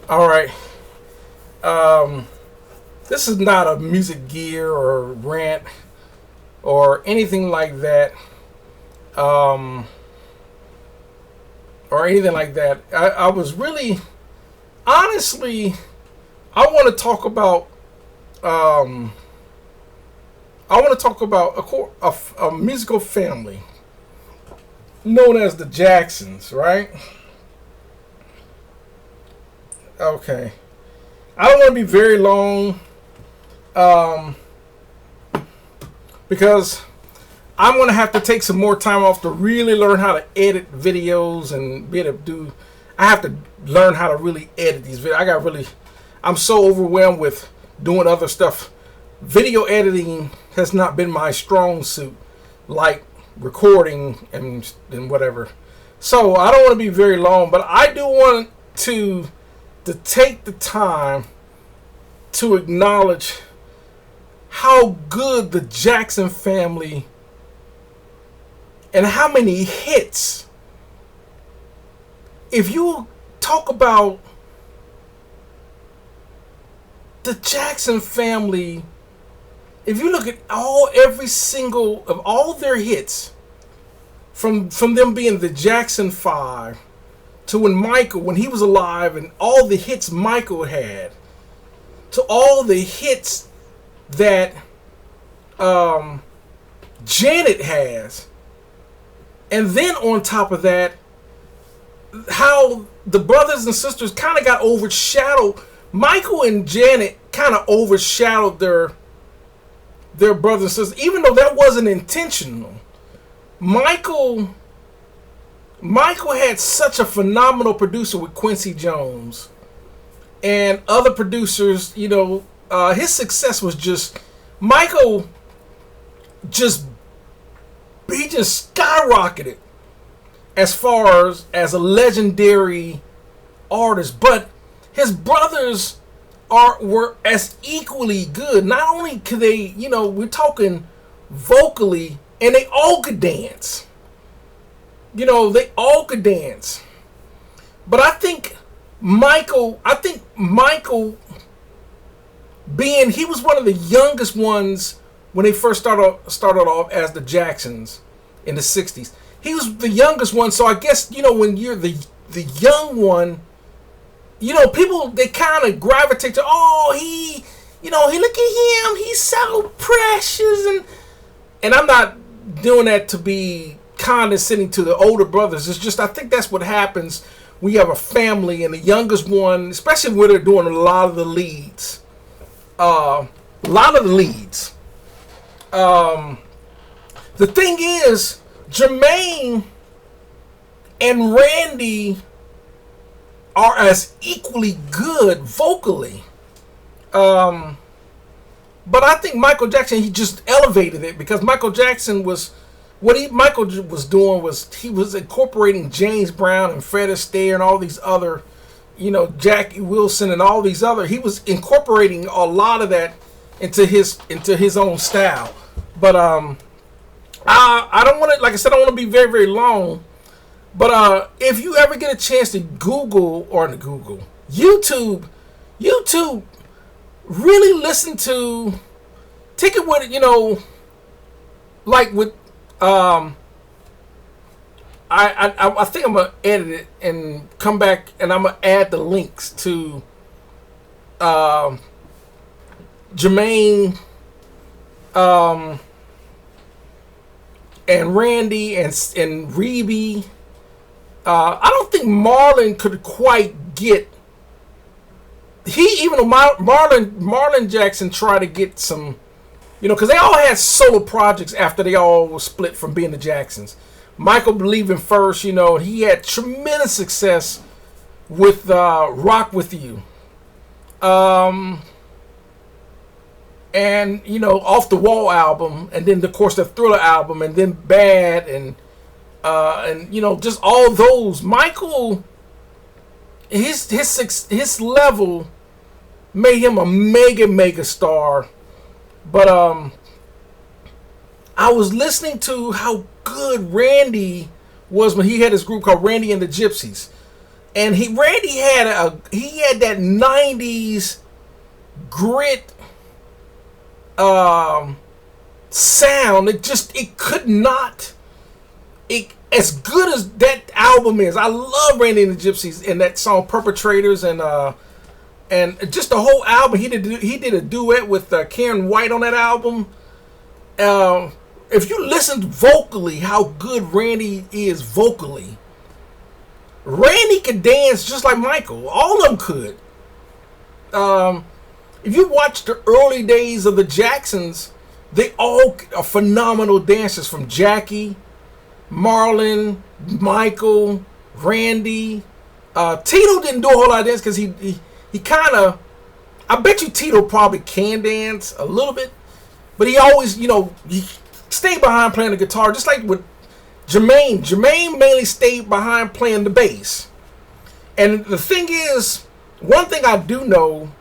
All right. Um, this is not a music gear or rant or anything like that. Um, or anything like that. I was really, honestly, I want to talk about. Um, I want to talk about a musical family known as the Jacksons, right? Okay. I don't want to be very long, um, because I'm going to have to take some more time off to really learn how to edit videos and be able to do. I have to learn how to really edit these videos. I'm so overwhelmed with doing other stuff. Video editing has not been my strong suit, like recording and whatever. So I don't want to be very long, but I do want to take the time to acknowledge how good the Jackson family and how many hits. If you talk about the Jackson family, if you look at every single of all their hits, from them being the Jackson 5 to when he was alive and all the hits Michael had, to all the hits that Janet has, and then on top of that, how the brothers and sisters kind of got overshadowed. Michael and Janet kind of overshadowed their brothers and sisters, even though that wasn't intentional. Michael had such a phenomenal producer with Quincy Jones and other producers. His success was just Michael. He just skyrocketed as far as a legendary artist, but his brothers were as equally good. Not only could they, we're talking vocally, and they all could dance. They all could dance. But I think Michael he was one of the youngest ones when they first started off as the Jacksons in the 60s. He was the youngest one, so I guess, when you're the young one, people, they kind of gravitate to, he look at him, he's so precious, and I'm not doing that to be condescending to the older brothers. It's just, I think that's what happens when you have a family and the youngest one, especially when they're doing a lot of the leads. The thing is, Jermaine and Randy are as equally good vocally. But I think Michael Jackson, he just elevated it, because Michael Jackson was Michael was doing was he was incorporating James Brown and Fred Astaire and all these other, Jackie Wilson and all these other. He was incorporating a lot of that into his own style. But I don't want to, like I said, I don't want to be very, very long. But if you ever get a chance to YouTube, really listen to, take it with, like with, I think I'm gonna edit it and come back, and I'm gonna add the links to Jermaine, and Randy and Reby. I don't think Marlon could quite get. Even though Marlon Jackson tried to get some, because they all had solo projects after they all were split from being the Jacksons. Michael leaving first, he had tremendous success with Rock With You. And, Off the Wall album, and then, of course, the Thriller album, and then Bad, and just all those. Michael, his level made him a mega star. But I was listening to how good Randy was when he had his group called Randy and the Gypsies. And Randy had that '90s grit sound. It could not. As good as that album is, I love Randy and the Gypsies and that song "Perpetrators" and just the whole album. He did a duet with Karen White on that album. If you listen vocally, how good Randy is vocally. Randy could dance just like Michael. All of them could. If you watch the early days of the Jacksons, they all are phenomenal dancers. From Jackie, Marlon, Michael, Randy. Tito didn't do a whole lot of dance because he kind of. I bet you Tito probably can dance a little bit, but he always, he stayed behind playing the guitar, just like with Jermaine. Jermaine mainly stayed behind playing the bass. And the thing is, one thing I do know,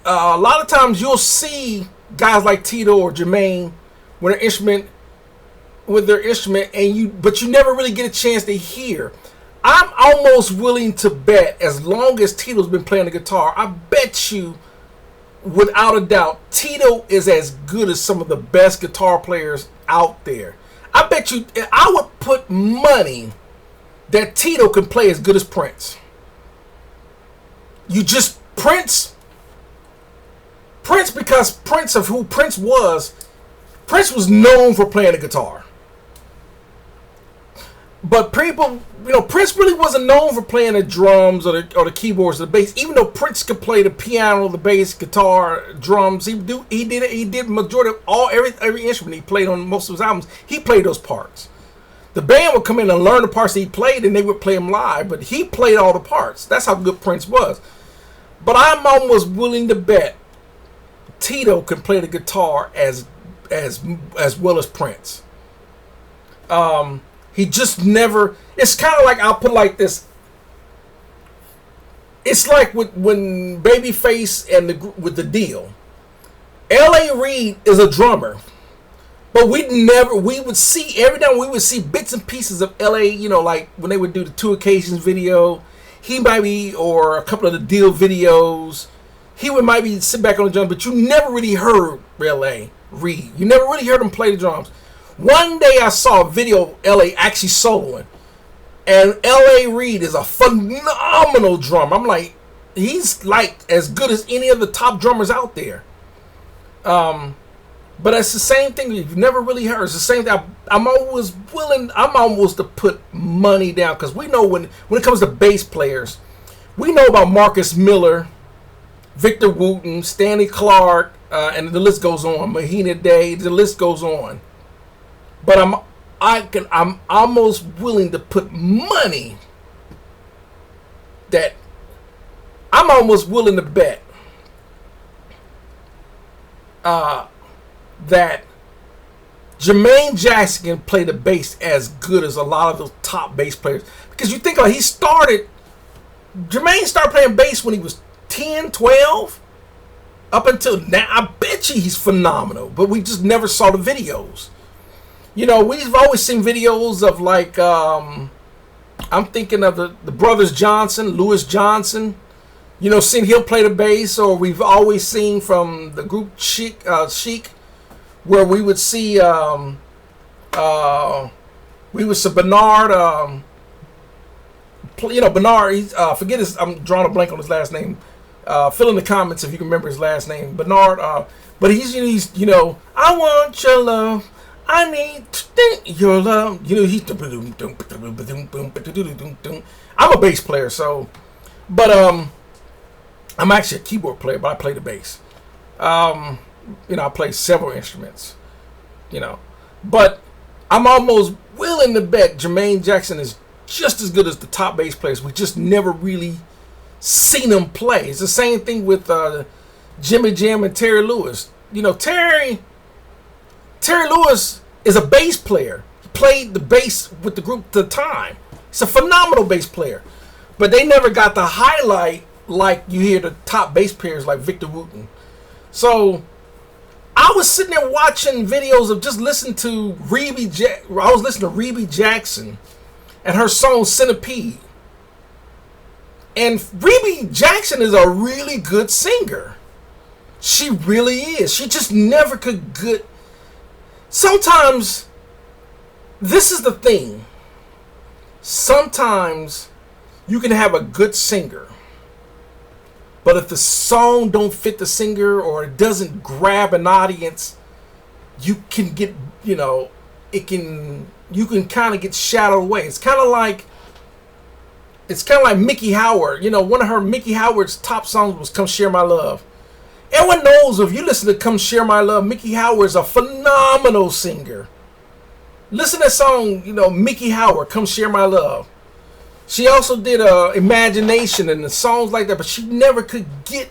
a lot of times you'll see guys like Tito or Jermaine with their instrument, but you never really get a chance to hear. I'm almost willing to bet, as long as Tito's been playing the guitar, I bet you, without a doubt, Tito is as good as some of the best guitar players out there. I bet you, I would put money that Tito can play as good as Prince. Prince, because Prince of who Prince was known for playing the guitar. But people, Prince really wasn't known for playing the drums or the keyboards or the bass. Even though Prince could play the piano, the bass, guitar, drums, he did majority of every instrument he played on most of his albums. He played those parts. The band would come in and learn the parts that he played, and they would play them live. But he played all the parts. That's how good Prince was. But I'm almost willing to bet Tito can play the guitar as well as Prince. He just never. It's kind of like, I'll put it like this. It's like when Babyface and with the Deal. L.A. Reid is a drummer, but we would see every time we would see bits and pieces of L.A. Like when they would do the Two Occasions video, he might be, or a couple of the Deal videos, might be sit back on the drums, but you never really heard L.A. Reid. You never really heard him play the drums. One day I saw a video of L.A. actually soloing, and L.A. Reid is a phenomenal drummer. I'm like, he's like as good as any of the top drummers out there. But it's the same thing you've never really heard. It's the same thing. I'm almost to put money down, because we know when it comes to bass players, we know about Marcus Miller, Victor Wooten, Stanley Clark, and the list goes on. Mahina Day, the list goes on. But I'm almost willing to put money that I'm almost willing to bet that Jermaine Jackson can play the bass as good as a lot of those top bass players. Because you think Jermaine started playing bass when he was 10, 12. Up until now, I bet you he's phenomenal. But we just never saw the videos. We've always seen videos of, like, I'm thinking of the brothers Johnson, Louis Johnson. Seeing he'll play the bass, or we've always seen from the group Chic, where we would see Bernard. Bernard. Forget his. I'm drawing a blank on his last name. Fill in the comments if you can remember his last name, Bernard. But he's I want your love. I need your love. He's. I'm a bass player, so. But I'm actually a keyboard player, but I play the bass. I play several instruments. But I'm almost willing to bet Jermaine Jackson is just as good as the top bass players. We just never really seen him play. It's the same thing with Jimmy Jam and Terry Lewis. Terry Lewis is a bass player. He played the bass with the group at the time. He's a phenomenal bass player. But they never got the highlight like you hear the top bass players like Victor Wooten. So I was sitting there watching videos of just listening to I was listening to Rebe Jackson and her song Centipede. And Rebe Jackson is a really good singer. She really is. She just never could good. Sometimes, this is the thing. Sometimes you can have a good singer, but if the song don't fit the singer or it doesn't grab an audience, you can get, you can kind of get shadowed away. It's kind of like Mickey Howard. One of Mickey Howard's top songs was "Come Share My Love." Everyone knows, if you listen to "Come Share My Love," Mickey Howard is a phenomenal singer. Listen to that song, Mickey Howard, "Come Share My Love." She also did Imagination and the songs like that, but she never could get,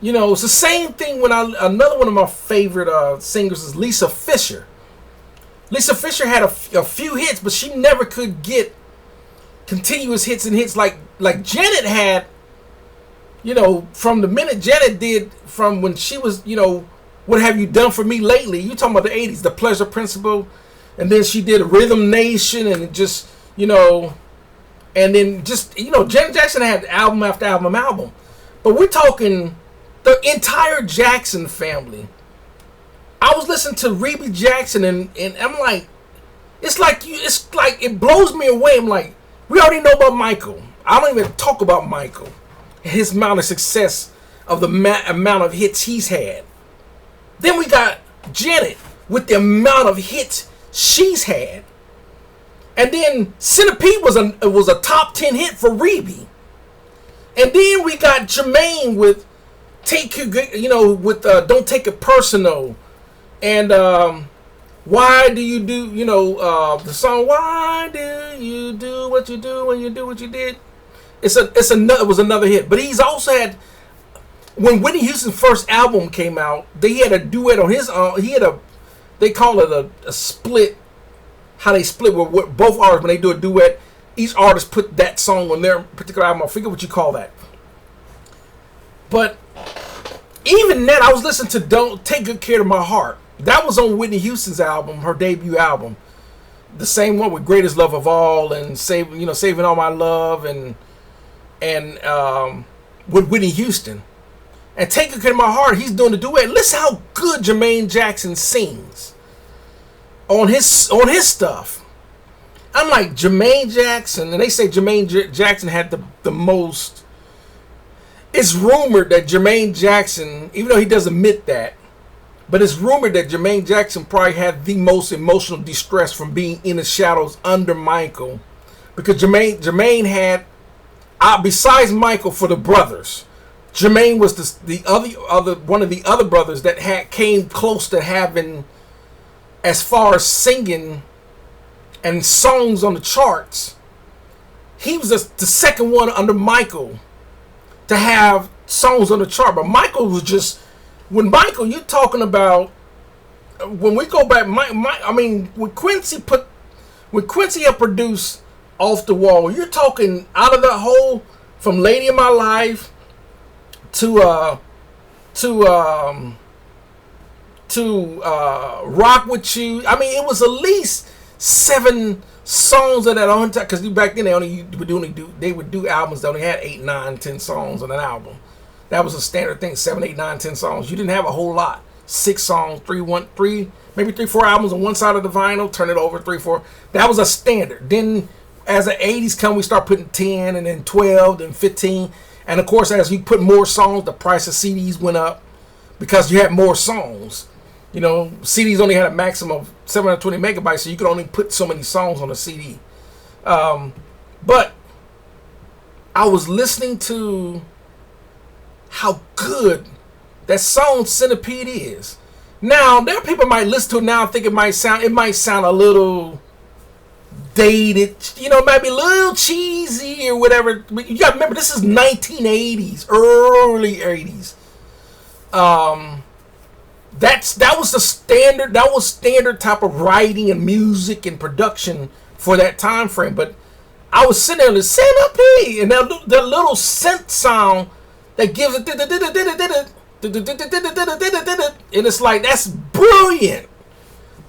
it's the same thing when another one of my favorite singers is Lisa Fisher. Lisa Fisher had a few hits, but she never could get continuous hits and hits like Janet had, from the minute Janet did, from when she was, What Have You Done For Me Lately? You talking about the 80s, The Pleasure Principle, and then she did Rhythm Nation, and just, and then just, Janet Jackson had album after album. But we're talking the entire Jackson family. I was listening to Rebe Jackson, and I'm like, it's like it blows me away. I'm like, we already know about Michael. I don't even talk about Michael, his amount of success, of the amount of hits he's had. Then we got Janet with the amount of hits she's had, and then Centipede was a top 10 hit for Rebe. And then we got Jermaine with Don't Take It Personal, and Why Do You Do, the song Why Do You Do What You Do When You Do What You Did. It was another hit. But he's also had, when Whitney Houston's first album came out, they had a duet on his own. They call it a split. How they split with both artists when they do a duet. Each artist put that song on their particular album. I forget what you call that. But even that, I was listening to Don't Take Good Care of My Heart. That was on Whitney Houston's album, her debut album. The same one with Greatest Love of All and Saving All My Love and with Whitney Houston. And Take Good Care of My Heart, he's doing the duet. Listen how good Jermaine Jackson sings on his stuff. I'm like, Jermaine Jackson, and they say Jermaine Jackson had the most. It's rumored that Jermaine Jackson, even though he doesn't admit that, but it's rumored that Jermaine Jackson probably had the most emotional distress from being in the shadows under Michael, because Jermaine had, besides Michael, for the brothers, Jermaine was the other one of the other brothers that came close to having, as far as singing and songs on the charts. He was the second one under Michael to have songs on the chart. But Michael was just, when you're talking about, when we go back, when Quincy had produced Off the Wall, you're talking out of the whole, from Lady of My Life to Rock With You. It was at least 7 songs of that on time, because back then they would do albums that only had 8, 9, 10 songs on an album. That was a standard thing, 7, 8, 9, 10 songs. You didn't have a whole lot. 6 songs, maybe 3, 4 albums on one side of the vinyl, turn it over, 3, 4. That was a standard. Then as the 80s come, we start putting 10 and then 12 and 15. And of course, as you put more songs, the price of CDs went up because you had more songs. CDs only had a maximum of 720 megabytes, so you could only put so many songs on a CD. But I was listening to how good that song Centipede is. Now, there are people might listen to it now and think it might sound a little dated, it might be a little cheesy or whatever. But you gotta remember, this is 1980s, early 80s. That was standard type of writing and music and production for that time frame. But I was sitting there listening to Centipede, and that little synth sound that gives it, and it's like, that's brilliant.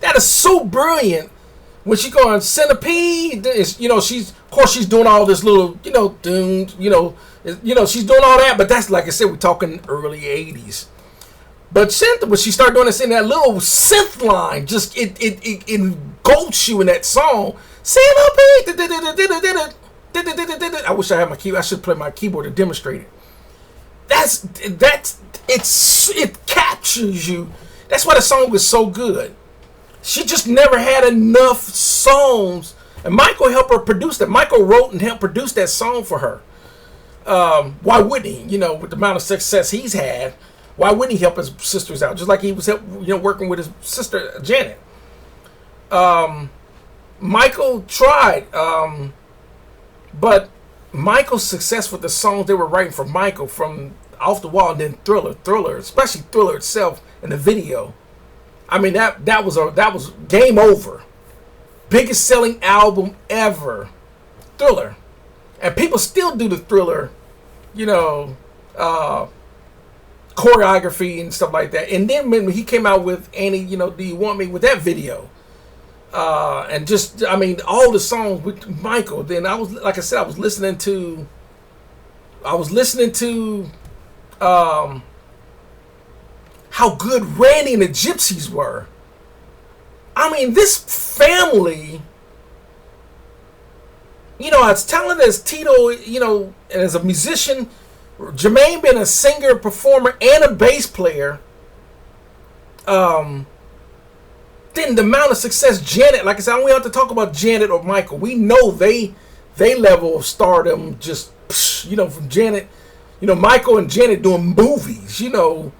That is so brilliant. when she go on Centipede, she's of course she's doing all this little, she's doing all that, but that's like I said, we're talking early '80s. But when she started doing this in that little synth line, just it engulfs you in that song. Centipede. I wish I had my keyboard. I should play my keyboard to demonstrate it. It captures you. That's why the song was so good. She just never had enough songs, and Michael helped her produce that. Michael wrote and helped produce that song for her. Why wouldn't he? With the amount of success he's had, why wouldn't he help his sisters out? Just like he was working with his sister Janet. Michael tried, but Michael's success with the songs they were writing for Michael, from Off the Wall and then Thriller, especially Thriller itself and the video. I mean, that was game over. Biggest selling album ever, Thriller, and people still do the Thriller, choreography and stuff like that. And then when he came out with Annie, Do You Want Me, with that video, and just all the songs with Michael. Then I was listening to how good Randy and the Gypsies were. I mean, this family, as talented as Tito, and as a musician, Jermaine being a singer, performer, and a bass player, then the amount of success Janet, like I said, I don't have to talk about Janet or Michael. We know they level of stardom, just, from Janet, Michael and Janet doing movies, and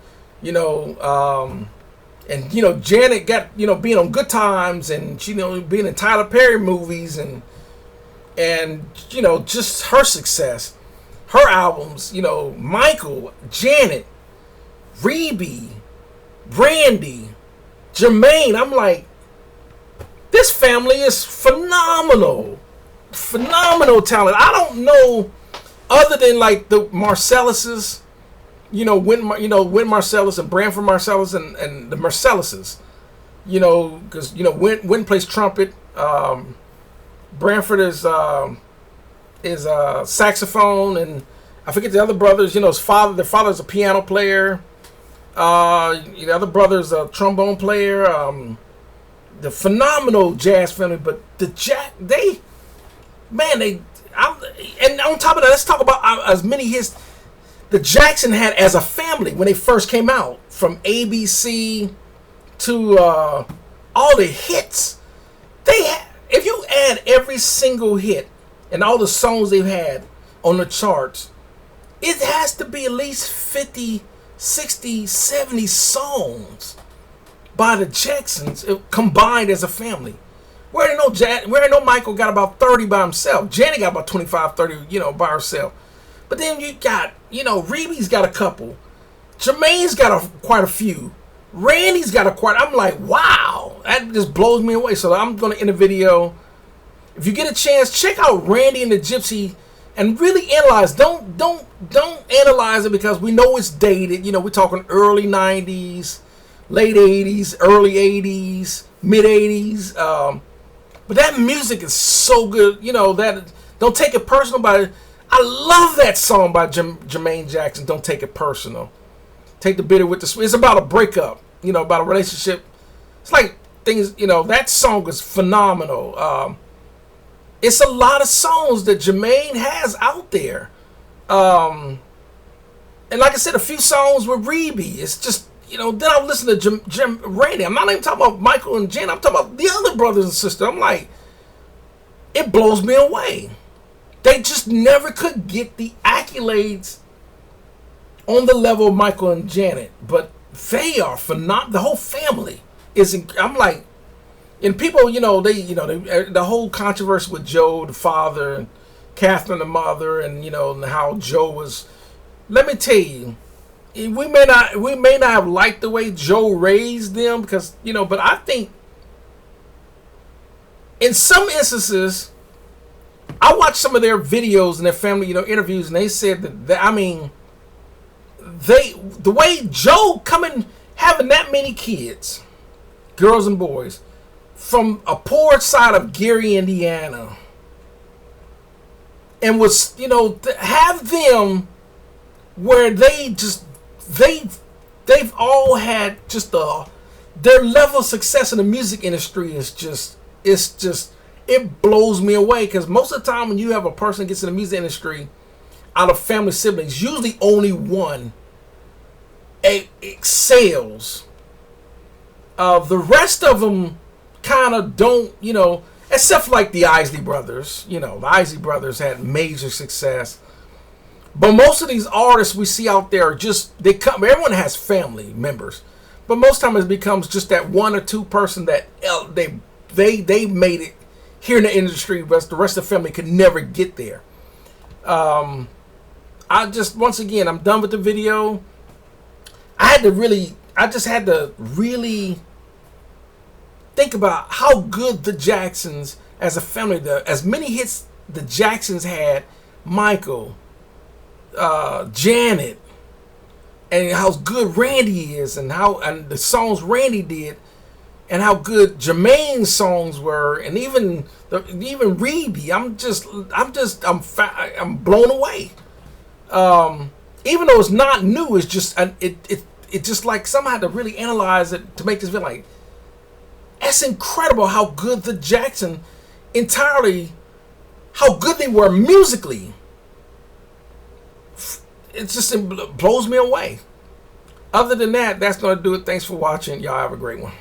Janet got being on Good Times, and being in Tyler Perry movies, and just her success, her albums, Michael, Janet, Reby, Brandy, Jermaine. I'm like, this family is phenomenal talent. I don't know, other than like the Marcelluses, Wynn Marcellus and Branford Marcellus and the Marcelluses, because Wynn plays trumpet, Branford is saxophone, and I forget the other brothers. Their father's a piano player. The other brother's a trombone player. The phenomenal jazz family, but and on top of that, let's talk about as many hits the Jackson had as a family when they first came out, from ABC to all the hits. If you add every single hit and all the songs they've had on the charts, it has to be at least 50, 60, 70 songs by the Jacksons combined as a family. Where I know Michael got about 30 by himself. Janet got about 25, 30, by herself. But then you got, Reby's got a couple. Jermaine's got quite a few. Randy's got quite. I'm like, wow, that just blows me away. So I'm going to end the video. If you get a chance, check out Randy and the Gypsy and really analyze. Don't analyze it because we know it's dated. We're talking early 90s, late 80s, early 80s, mid 80s. But that music is so good. That don't take it personal. But I love that song by Jermaine Jackson. Don't take it personal. Take the bitter with the sweet. It's about a breakup. About a relationship. It's like things. That song is phenomenal. It's a lot of songs that Jermaine has out there. And like I said, a few songs with Reby. It's just, then I'm listening to Randy. I'm not even talking about Michael and Jen. I'm talking about the other brothers and sisters. I'm like, it blows me away. They just never could get the accolades on the level of Michael and Janet. But they are phenomenal. The whole family is, I'm like, and people, the whole controversy with Joe, the father, and Catherine, the mother, and and how Joe was. Let me tell you, we may not have liked the way Joe raised them because but I think in some instances, I watched some of their videos and their family, interviews, and they said that the way Joe having that many kids, girls and boys, from a poor side of Gary, Indiana, and was, you know, have them where they've all had just their level of success in the music industry is just, it blows me away, because most of the time when you have a person gets in the music industry out of family siblings, usually only one excels. The rest of them kind of don't, you know, except for like the Isley Brothers. You know, the Isley Brothers had major success. But most of these artists we see out there are just, they come, everyone has family members. But most time it becomes just that one or two person that they made it here in the industry, but the rest of the family could never get there. I just, once again, I'm done with the video. I just had to really think about how good the Jacksons as a family, as many hits the Jacksons had, Michael, Janet, and how good Randy is, and the songs Randy did, and how good Jermaine's songs were, and even Reedy. I'm blown away. Even though it's not new, it's just it just like someone had to really analyze it to make this feel like that's incredible how good the Jackson entirely, how good they were musically. It blows me away. Other than that, that's going to do it. Thanks for watching. Y'all have a great one.